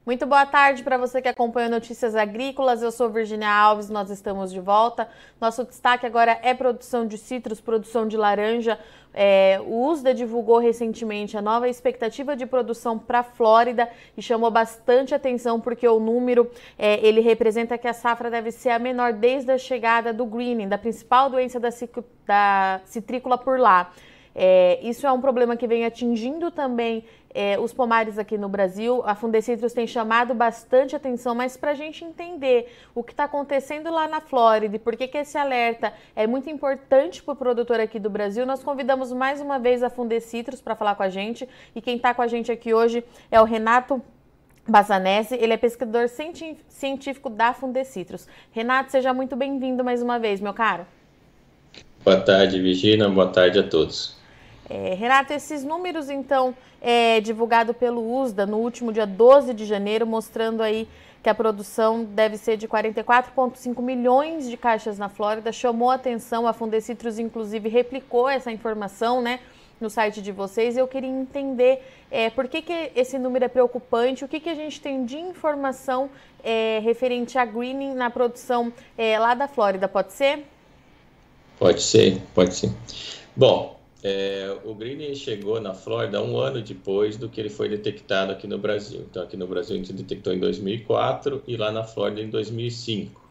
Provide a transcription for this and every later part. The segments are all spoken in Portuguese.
Muito boa tarde para você que acompanha Notícias Agrícolas. Eu sou Virginia Alves, nós estamos de volta. Nosso destaque agora é produção de citros, produção de laranja. O USDA divulgou recentemente a nova expectativa de produção para a Flórida e chamou bastante atenção porque o número ele representa que a safra deve ser a menor desde a chegada do greening, da principal doença da citrícula por lá. Isso é um problema que vem atingindo também os pomares aqui no Brasil. A Fundecitrus tem chamado bastante atenção, mas para a gente entender o que está acontecendo lá na Flórida e por que esse alerta é muito importante para o produtor aqui do Brasil, nós convidamos mais uma vez a Fundecitrus para falar com a gente. E quem está com a gente aqui hoje é o Renato Basanese, ele é pesquisador científico da Fundecitrus. Renato, seja muito bem-vindo mais uma vez, meu caro. Boa tarde, Virginia. Boa tarde a todos. Renato, esses números, então, divulgado pelo USDA no último dia 12 de janeiro, mostrando aí que a produção deve ser de 44,5 milhões de caixas na Flórida, chamou a atenção, a Fundecitrus, inclusive, replicou essa informação, né, no site de vocês. Eu queria entender por que esse número é preocupante, o que a gente tem de informação referente a greening na produção lá da Flórida, pode ser? Pode ser, pode ser. Bom, o greening chegou na Flórida um ano depois do que ele foi detectado aqui no Brasil. Então, aqui no Brasil a gente detectou em 2004 e lá na Flórida em 2005.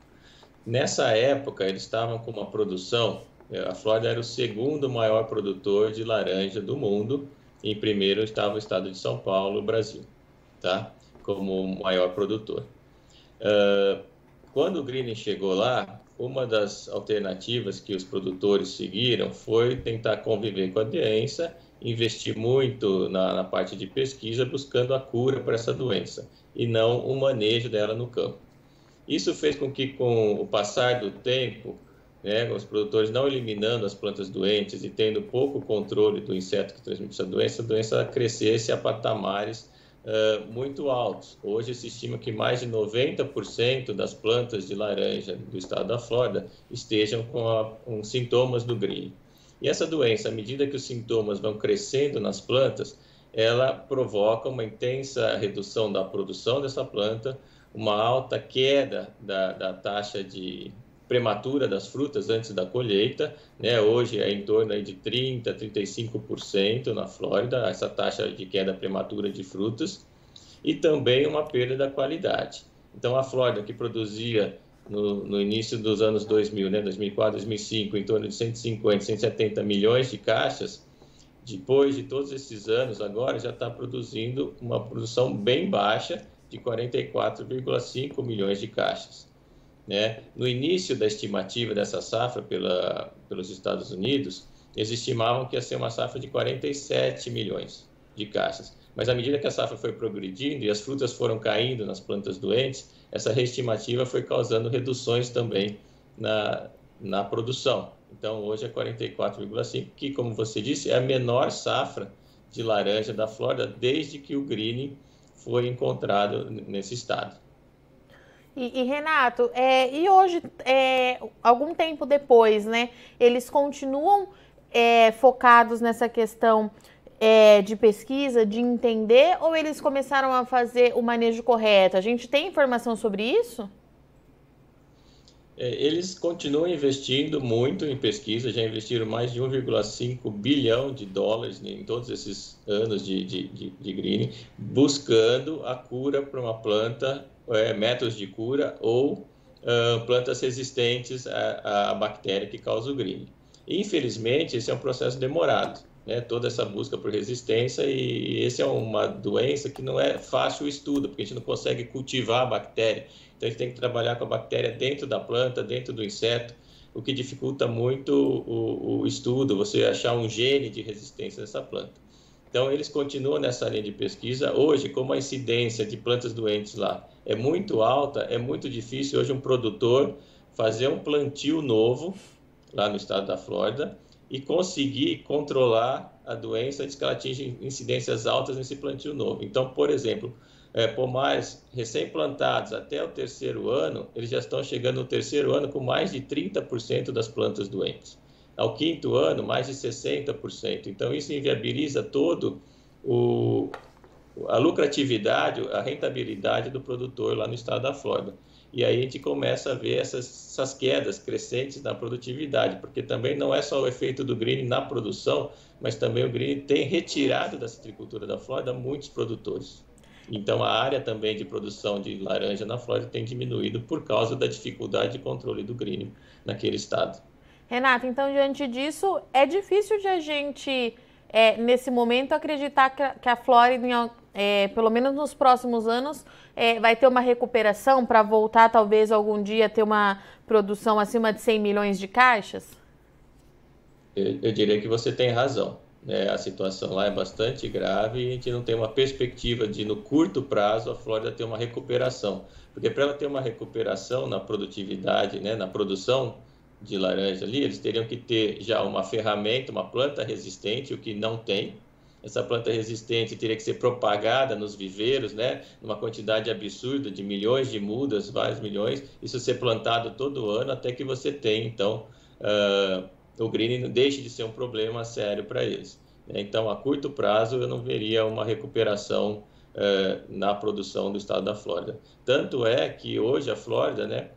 Nessa época, eles estavam com uma produção, a Flórida era o segundo maior produtor de laranja do mundo, e em primeiro estava o estado de São Paulo, Brasil, tá? Como o maior produtor. Quando o greening chegou lá, uma das alternativas que os produtores seguiram foi tentar conviver com a doença, investir muito na parte de pesquisa, buscando a cura para essa doença, e não o manejo dela no campo. Isso fez com que, com o passar do tempo, né, os produtores não eliminando as plantas doentes e tendo pouco controle do inseto que transmite essa doença crescesse a patamares muito altos. Hoje se estima que mais de 90% das plantas de laranja do estado da Flórida estejam com sintomas do greening. E essa doença, à medida que os sintomas vão crescendo nas plantas, ela provoca uma intensa redução da produção dessa planta, uma alta queda da taxa de prematura das frutas antes da colheita, né? Hoje é em torno aí de 30% a 35% na Flórida, essa taxa de queda prematura de frutas, e também uma perda da qualidade. Então, a Flórida, que produzia no início dos anos 2000, né? 2004, 2005, em torno de 150, 170 milhões de caixas, depois de todos esses anos, agora já está produzindo uma produção bem baixa, de 44,5 milhões de caixas. Né? No início da estimativa dessa safra pelos Estados Unidos, eles estimavam que ia ser uma safra de 47 milhões de caixas. Mas à medida que a safra foi progredindo e as frutas foram caindo nas plantas doentes, essa reestimativa foi causando reduções também na produção. Então, hoje é 44,5, que, como você disse, é a menor safra de laranja da Flórida desde que o greening foi encontrado nesse estado. E Renato, e hoje, algum tempo depois, né, eles continuam focados nessa questão de pesquisa, de entender, ou eles começaram a fazer o manejo correto? A gente tem informação sobre isso? Eles continuam investindo muito em pesquisa, já investiram mais de 1,5 bilhão de dólares em todos esses anos de greening, buscando a cura para uma planta, métodos de cura ou plantas resistentes à bactéria que causa o greening. Infelizmente, esse é um processo demorado, né? Toda essa busca por resistência, e esse é uma doença que não é fácil o estudo, porque a gente não consegue cultivar a bactéria. Então, a gente tem que trabalhar com a bactéria dentro da planta, dentro do inseto, o que dificulta muito o estudo, você achar um gene de resistência nessa planta. Então, eles continuam nessa linha de pesquisa. Hoje, como a incidência de plantas doentes lá é muito alta, é muito difícil hoje um produtor fazer um plantio novo lá no estado da Flórida e conseguir controlar a doença antes que ela atinja incidências altas nesse plantio novo. Então, por exemplo, pomares recém-plantados até o terceiro ano, eles já estão chegando no terceiro ano com mais de 30% das plantas doentes. Ao quinto ano, mais de 60%. Então, isso inviabiliza todo a lucratividade, a rentabilidade do produtor lá no estado da Flórida. E aí a gente começa a ver essas quedas crescentes na produtividade, porque também não é só o efeito do greening na produção, mas também o greening tem retirado da citricultura da Flórida muitos produtores. Então, a área também de produção de laranja na Flórida tem diminuído por causa da dificuldade de controle do greening naquele estado. Renato, então, diante disso, é difícil de a gente, nesse momento, acreditar que a Flórida, pelo menos nos próximos anos, vai ter uma recuperação para voltar, talvez, algum dia, ter uma produção acima de 100 milhões de caixas? Eu diria que você tem razão. A situação lá é bastante grave e a gente não tem uma perspectiva de, no curto prazo, a Flórida ter uma recuperação. Porque para ela ter uma recuperação na produtividade, na produção de laranja ali, eles teriam que ter já uma ferramenta, uma planta resistente, o que não tem. Essa planta resistente teria que ser propagada nos viveiros, numa quantidade absurda de milhões de mudas, vários milhões, isso ser plantado todo ano até que você tenha, então, o greening deixe de ser um problema sério para eles. Então, a curto prazo, eu não veria uma recuperação na produção do estado da Flórida. Tanto é que hoje a Flórida,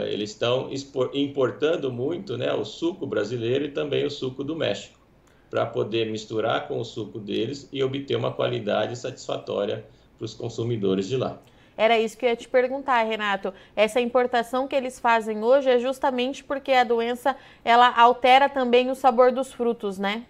eles estão importando muito o suco brasileiro e também o suco do México, para poder misturar com o suco deles e obter uma qualidade satisfatória para os consumidores de lá. Era isso que eu ia te perguntar, Renato. Essa importação que eles fazem hoje é justamente porque a doença ela altera também o sabor dos frutos, né?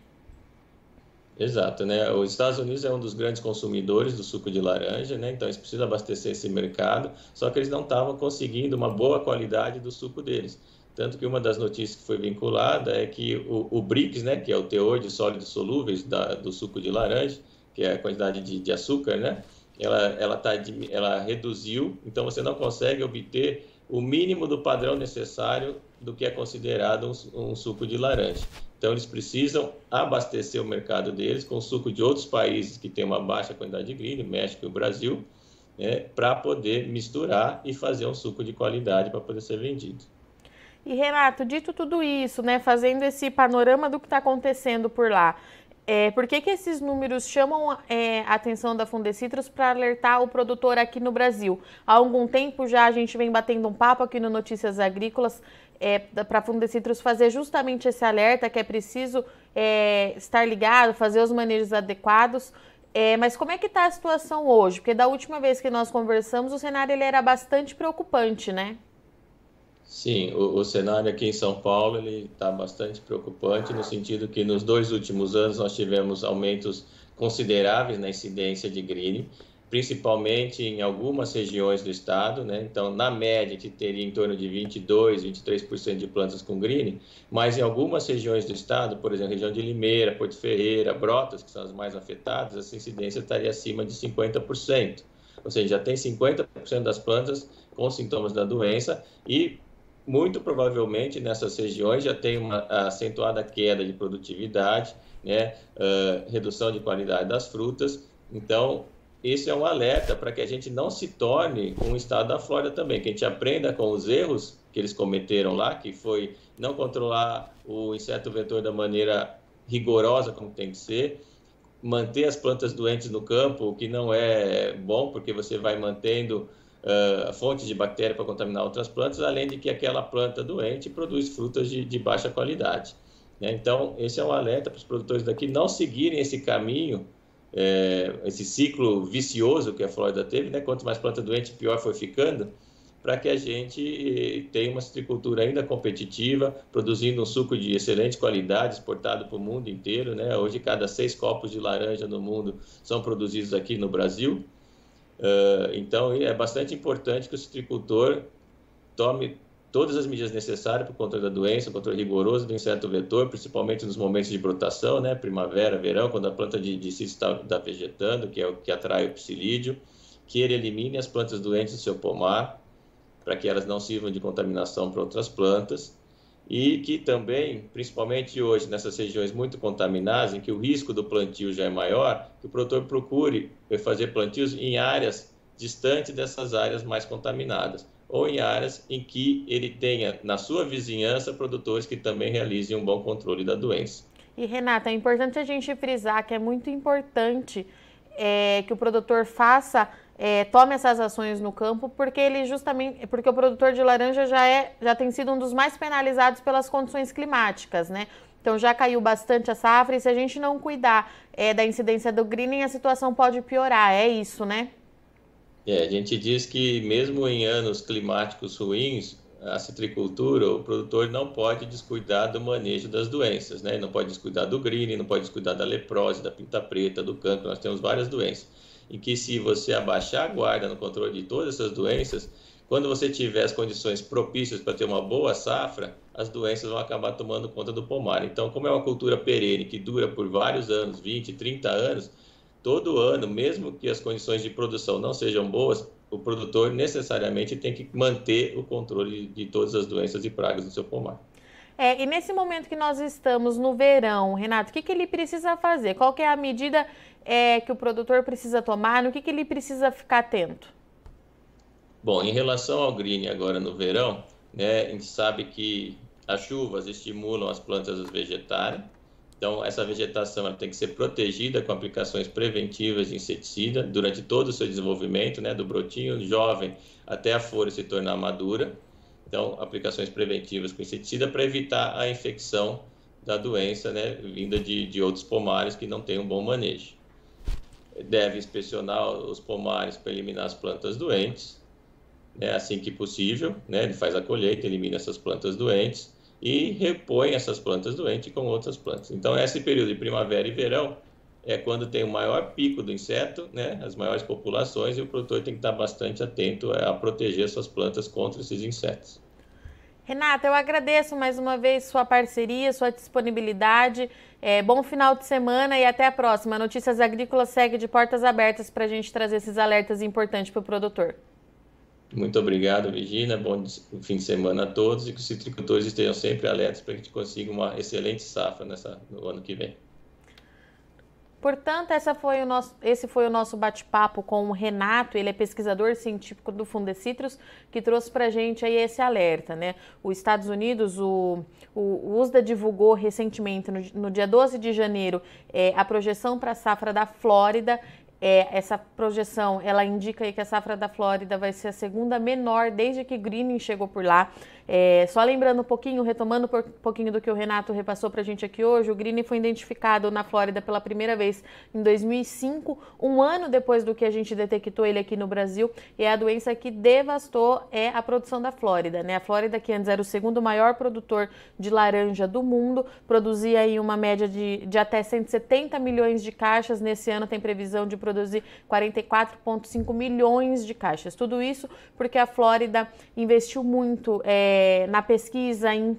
Exato, Os Estados Unidos é um dos grandes consumidores do suco de laranja, então eles precisam abastecer esse mercado, só que eles não estavam conseguindo uma boa qualidade do suco deles. Tanto que uma das notícias que foi vinculada é que o BRICS, que é o teor de sólidos solúveis do suco de laranja, que é a quantidade de açúcar, ela reduziu, então você não consegue obter o mínimo do padrão necessário do que é considerado um suco de laranja. Então, eles precisam abastecer o mercado deles com suco de outros países que têm uma baixa quantidade de greening, México e o Brasil, para poder misturar e fazer um suco de qualidade para poder ser vendido. E, Renato, dito tudo isso, fazendo esse panorama do que está acontecendo por lá, por que esses números chamam a atenção da Fundecitrus para alertar o produtor aqui no Brasil? Há algum tempo já a gente vem batendo um papo aqui no Notícias Agrícolas para a Fundecitrus fazer justamente esse alerta que é preciso estar ligado, fazer os manejos adequados. Mas como é que está a situação hoje? Porque da última vez que nós conversamos, o cenário ele era bastante preocupante, né? Sim, o cenário aqui em São Paulo está bastante preocupante no sentido que nos 2 últimos anos nós tivemos aumentos consideráveis na incidência de greening, principalmente em algumas regiões do estado, Então, na média, a gente teria em torno de 22%, 23% de plantas com greening, mas em algumas regiões do estado, por exemplo, região de Limeira, Porto Ferreira, Brotas, que são as mais afetadas, essa incidência estaria acima de 50%. Ou seja, já tem 50% das plantas com sintomas da doença e muito provavelmente nessas regiões já tem uma acentuada queda de produtividade, redução de qualidade das frutas. Então, esse é um alerta para que a gente não se torne um estado da Flórida também, que a gente aprenda com os erros que eles cometeram lá, que foi não controlar o inseto vetor da maneira rigorosa como tem que ser, manter as plantas doentes no campo, o que não é bom, porque você vai mantendo fontes de bactéria para contaminar outras plantas, além de que aquela planta doente produz frutas de baixa qualidade. Então, esse é um alerta para os produtores daqui não seguirem esse caminho, esse ciclo vicioso que a Flórida teve, Quanto mais planta doente, pior foi ficando, para que a gente tenha uma citricultura ainda competitiva, produzindo um suco de excelente qualidade, exportado para o mundo inteiro, Hoje, cada 6 copos de laranja no mundo são produzidos aqui no Brasil. Então, é bastante importante que o citricultor tome todas as medidas necessárias para o controle da doença, o controle rigoroso do inseto vetor, principalmente nos momentos de brotação, primavera, verão, quando a planta de citro está vegetando, que é o que atrai o psilídeo, que ele elimine as plantas doentes do seu pomar, para que elas não sirvam de contaminação para outras plantas, e que também, principalmente hoje, nessas regiões muito contaminadas, em que o risco do plantio já é maior, que o produtor procure fazer plantios em áreas distantes dessas áreas mais contaminadas, ou em áreas em que ele tenha, na sua vizinhança, produtores que também realizem um bom controle da doença. E, Renata, é importante a gente frisar que é muito importante que o produtor tome essas ações no campo, porque porque o produtor de laranja já tem sido um dos mais penalizados pelas condições climáticas, né? Então já caiu bastante a safra e se a gente não cuidar da incidência do greening, a situação pode piorar, é isso, né? A gente diz que mesmo em anos climáticos ruins, a citricultura, o produtor não pode descuidar do manejo das doenças, né? Não pode descuidar do greening, não pode descuidar da leprose, da pinta preta, do cancro, nós temos várias doenças. E que se você abaixar a guarda no controle de todas essas doenças, quando você tiver as condições propícias para ter uma boa safra, as doenças vão acabar tomando conta do pomar. Então, como é uma cultura perene que dura por vários anos, 20, 30 anos, todo ano, mesmo que as condições de produção não sejam boas, o produtor necessariamente tem que manter o controle de todas as doenças e pragas no seu pomar. E nesse momento que nós estamos no verão, Renato, o que ele precisa fazer? Qual que é a medida que o produtor precisa tomar? No que ele precisa ficar atento? Bom, em relação ao greening agora no verão, né, a gente sabe que as chuvas estimulam as plantas a vegetarem. Então, essa vegetação ela tem que ser protegida com aplicações preventivas de inseticida durante todo o seu desenvolvimento, né, do brotinho jovem até a folha se tornar madura. Então, aplicações preventivas com inseticida para evitar a infecção da doença, né, vinda de outros pomares que não têm um bom manejo. Deve inspecionar os pomares para eliminar as plantas doentes, né, assim que possível, né, ele faz a colheita, elimina essas plantas doentes e repõe essas plantas doentes com outras plantas. Então, esse período de primavera e verão é quando tem o maior pico do inseto, né, as maiores populações, e o produtor tem que estar bastante atento a proteger suas plantas contra esses insetos. Renata, eu agradeço mais uma vez sua parceria, sua disponibilidade. Bom final de semana e até a próxima. Notícias Agrícolas segue de portas abertas para a gente trazer esses alertas importantes para o produtor. Muito obrigado, Virginia. Bom fim de semana a todos e que os citricultores estejam sempre alertas para que a gente consiga uma excelente safra no ano que vem. Portanto, esse foi o nosso bate-papo com o Renato, ele é pesquisador científico do Fundecitrus, que trouxe para a gente aí esse alerta, né? Os Estados Unidos, o USDA divulgou recentemente, no dia 12 de janeiro, a projeção para a safra da Flórida. Essa projeção, ela indica aí que a safra da Flórida vai ser a segunda menor desde que greening chegou por lá. Só lembrando um pouquinho, retomando um pouquinho do que o Renato repassou para a gente aqui hoje, o greening foi identificado na Flórida pela primeira vez em 2005, um ano depois do que a gente detectou ele aqui no Brasil, e a doença que devastou a produção da Flórida, né? A Flórida, que antes era o segundo maior produtor de laranja do mundo, produzia aí uma média de até 170 milhões de caixas, nesse ano tem previsão de produzir 44,5 milhões de caixas. Tudo isso porque a Flórida investiu muito na pesquisa, em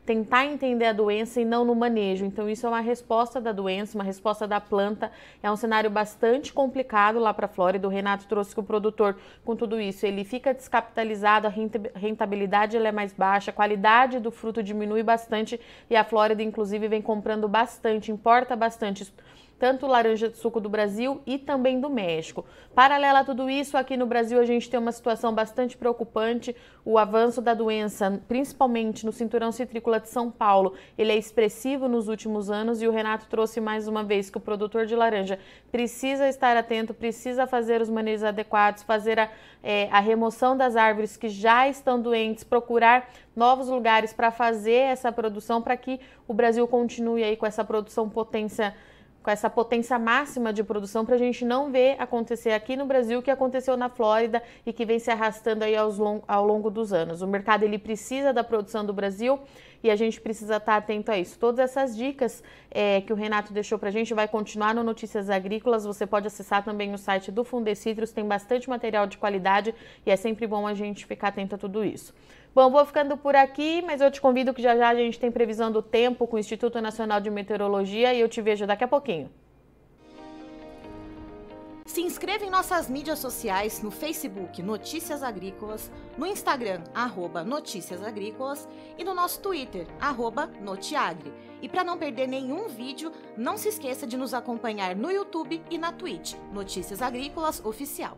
tentar entender a doença e não no manejo. Então isso é uma resposta da doença, uma resposta da planta. É um cenário bastante complicado lá para a Flórida. O Renato trouxe que o produtor, com tudo isso, ele fica descapitalizado, a rentabilidade ela é mais baixa, a qualidade do fruto diminui bastante e a Flórida, inclusive, vem comprando bastante, importa bastante tanto laranja de suco do Brasil e também do México. Paralela a tudo isso, aqui no Brasil a gente tem uma situação bastante preocupante, o avanço da doença, principalmente no cinturão citrícola de São Paulo, ele é expressivo nos últimos anos e o Renato trouxe mais uma vez que o produtor de laranja precisa estar atento, precisa fazer os manejos adequados, fazer a remoção das árvores que já estão doentes, procurar novos lugares para fazer essa produção, para que o Brasil continue aí com essa produção com essa potência máxima de produção, para a gente não ver acontecer aqui no Brasil o que aconteceu na Flórida e que vem se arrastando aí ao longo dos anos. O mercado ele precisa da produção do Brasil e a gente precisa estar atento a isso. Todas essas dicas que o Renato deixou para a gente vai continuar no Notícias Agrícolas. Você pode acessar também o site do Fundecitrus, tem bastante material de qualidade e é sempre bom a gente ficar atento a tudo isso. Bom, vou ficando por aqui, mas eu te convido que já a gente tem previsão do tempo com o Instituto Nacional de Meteorologia e eu te vejo daqui a pouquinho. Se inscreva em nossas mídias sociais no Facebook Notícias Agrícolas, no Instagram @Notícias Agrícolas e no nosso Twitter @Notiagre. E para não perder nenhum vídeo, não se esqueça de nos acompanhar no YouTube e na Twitch, Notícias Agrícolas Oficial.